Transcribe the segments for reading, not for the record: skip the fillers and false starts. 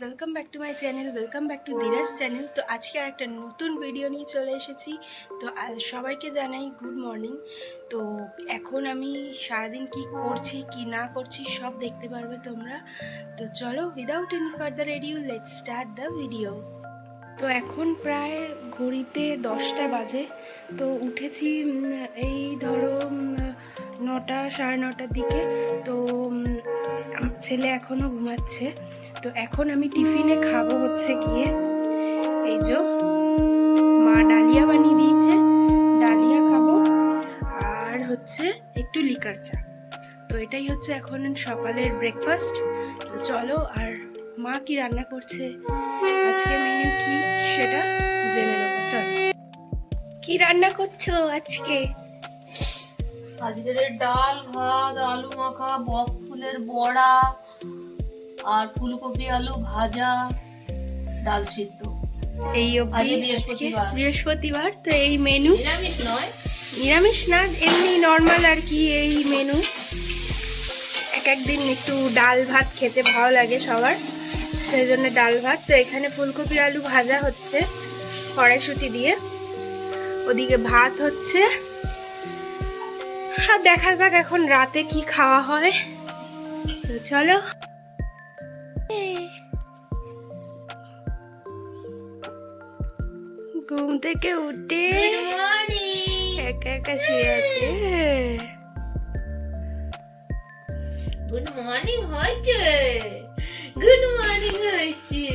Welcome back to my channel, welcome back to Dhiraj channel. তো আজকে আর একটা নতুন ভিডিও নিয়ে চলে এসেছি। তো সবাইকে জানাই গুড মর্নিং। তো এখন আমি সারাদিন কি করছি কি না করছি সব দেখতে পারবে তোমরা। তো চলো, without any further edu let's start the video. তো এখন প্রায় ঘড়িতে 10টা বাজে। তো উঠেছি এই ধরো 9টা সাড়ে 9টার দিকে। তো ছেলে এখনও ঘুমাচ্ছে। তো এখন আমি টিফিনে খাবো হচ্ছে গিয়ে এই যে মা ডালিয়া বানিয়ে দিয়েছে, ডালিয়া খাবো আর হচ্ছে একটু লিকার চা। তো এটাই হচ্ছে এখন সকালের ব্রেকফাস্ট। তো চলো, আর মা কি রান্না করছে, আজকে মেনু কি সেটা জেনে নেবো। চলো, কি রান্না করছো আজকে? আজকের ডাল ভাত আলু মাখা বক ফুলের বড়া আর ফুলকপি আলু ভাজা ডাল সিদ্ধ। এই আজ বৃহস্পতিবার, তো এই মেনু নিরামিষ নয়, নিরামিষ না, এমনি নর্মাল আর কি এই মেনু। এক একদিন একটু ডাল ভাত খেতে ভালো লাগে সবার, সেই জন্য ডাল ভাত। তো এখানে ফুলকপি আলু ভাজা হচ্ছে কড়াইশুঁটি দিয়ে, ওদিকে ভাত হচ্ছে। আর দেখা যাক এখন রাতে কি খাওয়া হয়। তো চলো, ঘুম থেকে উঠে একা একা শুয়ে আছে। গুড মর্নিং হয়েছে, গুড মর্নিং হয়েছে,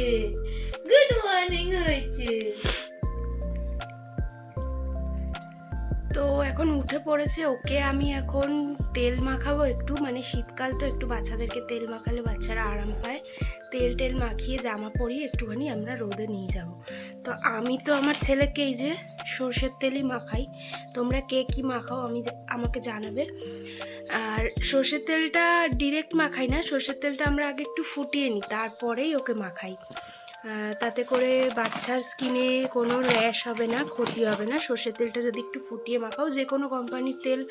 গুড মর্নিং হয়েছে। তো এখন উঠে পড়েছে, ওকে আমি এখন তেল মাখাবো একটু, মানে শীতকাল তো একটু বাচ্চাদেরকে তেল মাখালে বাচ্চারা আরাম পায়। তেল টেল মাখিয়ে জামা পরিয়ে একটুখানি আমরা রোদে নিয়ে যাব। তো আমি তো আমার ছেলেকে এই যে সর্ষের তেলই মাখাই। তোমরা কে কি মাখাও আমাকে জানাবে। আর সর্ষের তেলটা ডিরেক্ট মাখাই না, সর্ষের তেলটা আমরা আগে একটু ফুটিয়ে নিই, তারপরেই ওকে মাখাই। তাতে করে বাচ্চার স্কিনে কোনো র্যাশ হবে না, ক্ষতি হবে না। সর্ষের তেলটা যদি একটু ফুটিয়ে মাখাও, যে কোনো কোম্পানির তেল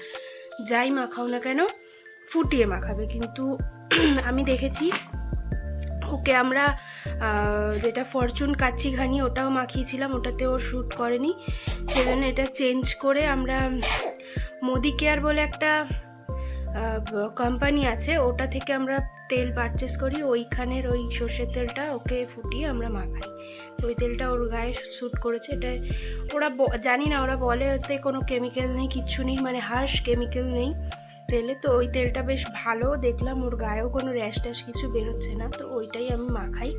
যাই মাখাও না কেন ফুটিয়ে মাখাবে। কিন্তু আমি দেখেছি ওকে আমরা যেটা ফরচুন কাচ্চি ঘানি ওটাও মাখিয়েছিলাম, ওটাতে ও শ্যুট করেনি, সেজন্য এটা চেঞ্জ করে আমরা মোদি কেয়ার বলে একটা কোম্পানি আছে, ওটা থেকে আমরা তেল পারচেস করি। ওইখানের ওই সর্ষের তেলটা ওকে ফুটিয়ে আমরা মাখাই। ওই তেলটা ওর গায়ে শ্যুট করেছে। এটা ওরা জানি না, ওরা বলে ওতে কোনো কেমিক্যাল নেই, কিচ্ছু নেই, মানে হার্শ কেমিক্যাল নেই তেলে। তো ওই তেলটা বেশ ভালো, দেখলাম ওর গায়েও কোনো র্যাশ ট্যাশ কিছু বেরোচ্ছে না। তো ওইটাই আমি মাখাই,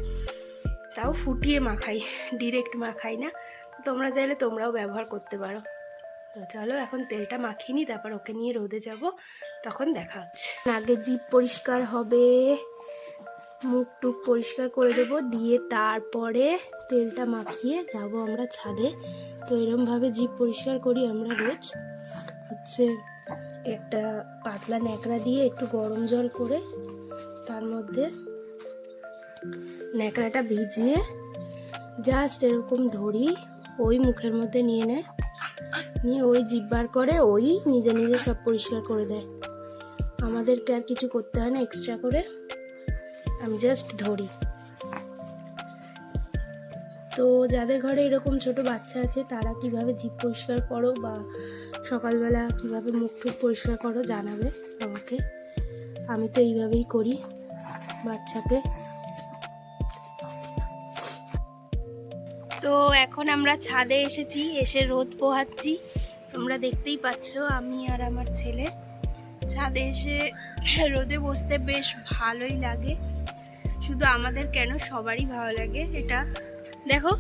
তাও ফুটিয়ে মাখাই, ডিরেক্ট মাখাই না। তোমরা চাইলে তোমরাও ব্যবহার করতে পারো। তো চলো, এখন তেলটা মাখিয়ে নিই, তারপর ওকে নিয়ে রোদে যাব, তখন দেখা হচ্ছে। আগে জিভ পরিষ্কার হবে, মুখ টুক পরিষ্কার করে দেবো, দিয়ে তারপরে তেলটা মাখিয়ে যাব আমরা ছাদে। তো এরমভাবে জিভ পরিষ্কার করি আমরা রোজ। হচ্ছে একটা পাতলা ন্যাকড়া দিয়ে একটু গরম জল করে তার মধ্যে ন্যাকড়াটা ভিজিয়ে জাস্ট এরকম ধরি, ওই মুখের মধ্যে নিয়ে নেয়, নিয়ে ওই জিভ বার করে ওই নিজে নিজে সব পরিষ্কার করে দেয়। আমাদেরকে আর কিছু করতে হয় না এক্সট্রা করে, আমি জাস্ট ধরি। তো যাদের ঘরে এরকম ছোট বাচ্চা আছে তারা কিভাবে জিভ পরিষ্কার করো বা সকালবেলা কিভাবে মুখ টুক পরিষ্কার করো জানাবে আমাকে। আমি তো এইভাবেই করি বাচ্চাকে। তো এখন আমরা ছাদে এসেছি, এসে রোদ পোহাচ্ছি, তোমরা দেখতেই পাচ্ছ। আমি আর আমার ছেলে ছাদে এসে রোদে বসতে বেশ ভালোই লাগে। শুধু আমাদের কেন, সবারই ভালো লাগে এটা। দেখো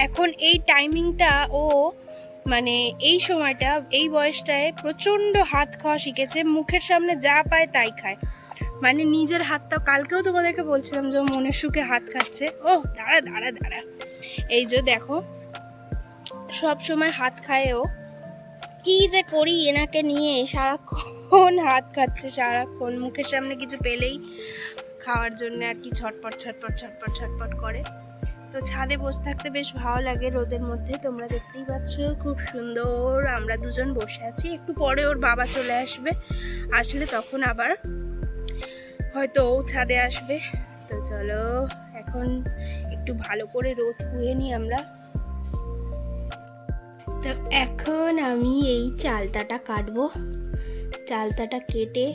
এখন এই টাইমিংটা ও মানে এই সময়টা এই বয়সটায় প্রচণ্ড হাত খাওয়া শিখেছে, মুখের সামনে যা পায় তাই খায়। মানে নিজের হাতটা, কালকেও তোমাদেরকে বলছিলাম যে ও মনের সুখে হাত খাচ্ছে। ও দাঁড়া দাঁড়া দাঁড়া, এই যে দেখো সব সময় হাত খায় ও। কি যে করি এনাকে নিয়ে, সারাক্ষণ হাত খাচ্ছে, সারাক্ষণ মুখের সামনে কিছু পেলেই খাওয়ার জন্য আর কি ছটপট ছটপট ছটপট ছটপট করে। তো ছাদে বসে থাকতে বেশ ভালো লাগে রোদের মধ্যে, তোমরা দেখতেই পাচ্ছ খুব সুন্দর আমরা দুজন বসে আছি। একটু পরে ওর বাবা চলে আসবে, আসলে তখন আবার হয়তো ও ছাদে আসবে। তো চলো এখন একটু ভালো করে রোদ পুড়ে নিই আমরা। তো এখন আমি এই চালতাটা কাটবো, চালতাটা কেটে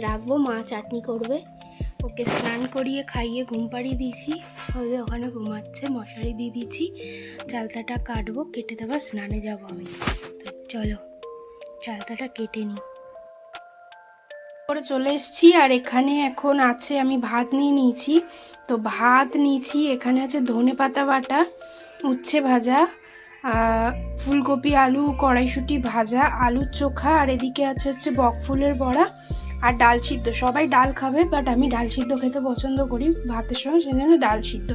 রাখবো, মা চাটনি করবে। ওকে স্নান করিয়ে খাইয়ে ঘুম পাড়িয়ে দিয়েছি, ওখানে ঘুমাচ্ছে, মশারি দিয়ে দিয়েছি। চালতাটা কাটবো, কেটে দেবো, স্নানে যাবো আমি। তো চলো চালতাটা কেটে নিই। করে চলে এসেছি, আর এখানে এখন আছে, আমি ভাত নিয়ে নিয়েছি। তো ভাত নিয়েছি, এখানে আছে ধনেপাতা বাটা, উচ্ছে ভাজা, ফুলকপি আলু কড়াইশুঁটি ভাজা, আলুর চোখা, আর এদিকে আছে হচ্ছে বকফুলের বড়া আর ডাল সিদ্ধ। সবাই ডাল খাবে, বাট আমি ডাল সিদ্ধ খেতে পছন্দ করি ভাতের সঙ্গে, সেজন্য ডাল সিদ্ধ।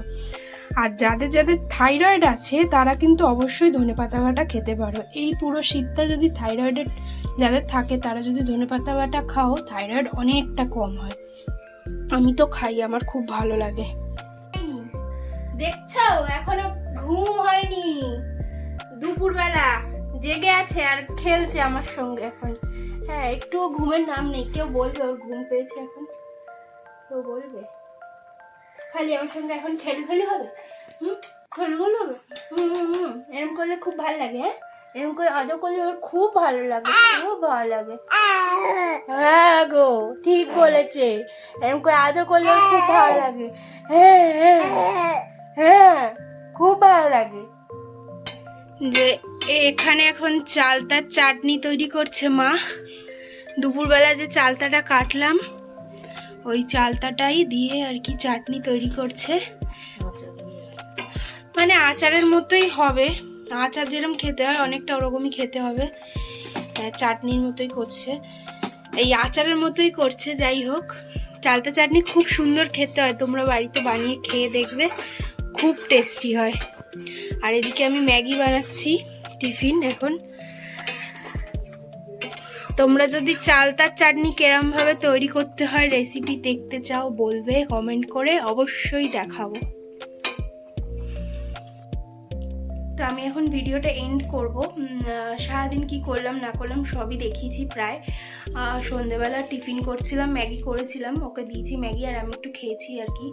আর যাদের যাদের থাইরয়েড আছে তারা কিন্তু অবশ্যই ধনেপাতা বাটা খেতে পারো। এই পুরো শীতটা যদি থাইরয়েডের যাদের থাকে তারা যদি ধনেপাতা বাটা খাও, থাইরয়েড অনেকটা কম হয়। আমি তো খাই, আমার খুব ভালো লাগে। দেখছো এখনো ঘুম হয়নি, দুপুরবেলা জেগে আছে আর খেলছে আমার সঙ্গে এখন। হ্যাঁ, একটুও ঘুমের নাম নেই। কেউ বলবে ওর ঘুম পেয়েছে এখন? কেউ বলবে? খালি আমার সঙ্গে এখন খেলখেলি হবে, খেলখেলি হবে। এরম করলে খুব ভালো লাগে। হ্যাঁ, এরম করে আদর করলে ওর খুব ভালো লাগে, খুব ভালো লাগে। হ্যাঁ গো, ঠিক বলেছে, এরম করে আদর করলে ওর খুব ভালো লাগে। হ্যাঁ হ্যাঁ হ্যাঁ, খুব ভালো লাগে। যে এখানে এখন চালতার চাটনি তৈরি করছে মা। দুপুরবেলা যে চালতাটা কাটলাম ওই চালতাটাই দিয়ে আর কি চাটনি তৈরি করছে, মানে আচারের মতোই হবে। আচার যেরকম খেতে হয় অনেকটা ওরকমই খেতে হবে, চাটনির মতোই করছে, এই আচারের মতোই করছে। যাই হোক, চালতা চাটনি খুব সুন্দর খেতে হয়, তোমরা বাড়িতে বানিয়ে খেয়ে দেখবে, খুব টেস্টি হয়। আর এদিকে আমি ম্যাগি বানাচ্ছি টিফিন এখন। তোমরা যদি চালতার চাটনি কেরমভাবে তৈরি করতে হয় রেসিপি দেখতে চাও বলবে কমেন্ট করে, অবশ্যই দেখাবো। তো আমি এখন ভিডিওটা এন্ড করব। সারাদিন কি করলাম না করলাম সবই দেখিয়েছি প্রায়। সন্ধেবেলা টিফিন করছিলাম, ম্যাগি করেছিলাম, ওকে দিয়েছি ম্যাগি, আর আমি একটু খেয়েছি আর কি।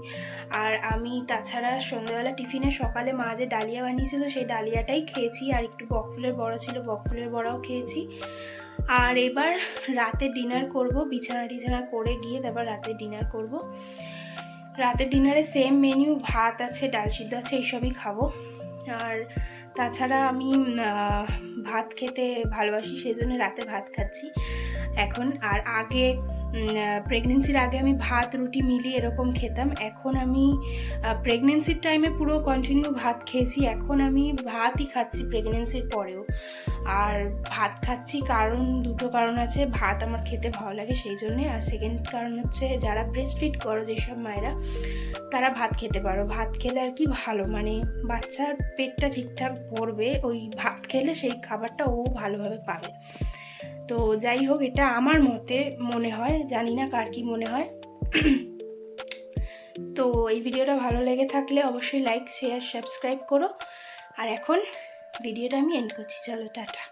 আর আমি তাছাড়া সন্ধেবেলা টিফিনে সকালে মা যে ডালিয়া বানিয়েছিল সেই ডালিয়াটাই খেয়েছি, আর একটু বকফুলের বড়া ছিল, বকফুলের বড়াও খেয়েছি। আর এবার রাতে ডিনার করব, বিছানা টিছানা করে গিয়ে তারপর রাতে ডিনার করব। রাতের ডিনারে সেম মেনু, ভাত আছে, ডাল সিদ্ধ আছে, এইসবই খাবো। আর তাছাড়া আমি ভাত খেতে ভালোবাসি, সেই জন্য রাতে ভাত খাচ্ছি এখন। আর আগে প্রেগনেন্সির আগে আমি ভাত রুটি মিলিয়ে এরকম খেতাম, এখন আমি প্রেগনেন্সির টাইমে পুরো কন্টিনিউ ভাত খেয়েছি, এখন আমি ভাতই খাচ্ছি প্রেগনেন্সির পরেও। আর ভাত খাচ্ছি কারণ দুটো কারণ আছে, ভাত আমার খেতে ভালো লাগে সেই জন্যে, আর সেকেন্ড কারণ হচ্ছে যারা ব্রেস্ট ফিড করো যেসব মায়েরা তারা ভাত খেতে পারো। ভাত খেলে আর কি ভালো, মানে বাচ্চার পেটটা ঠিকঠাক ভরবে, ওই ভাত খেলে সেই খাবারটা ও ভালোভাবে পাবে। তো যাই হোক, এটা আমার মতে মনে হয়, জানি না কার কি মনে হয়। তো এই ভিডিওটা ভালো লেগে থাকলে অবশ্যই লাইক শেয়ার সাবস্ক্রাইব করো। আর এখন ভিডিওটা আমি এন্ড করছি, চলো টাটা।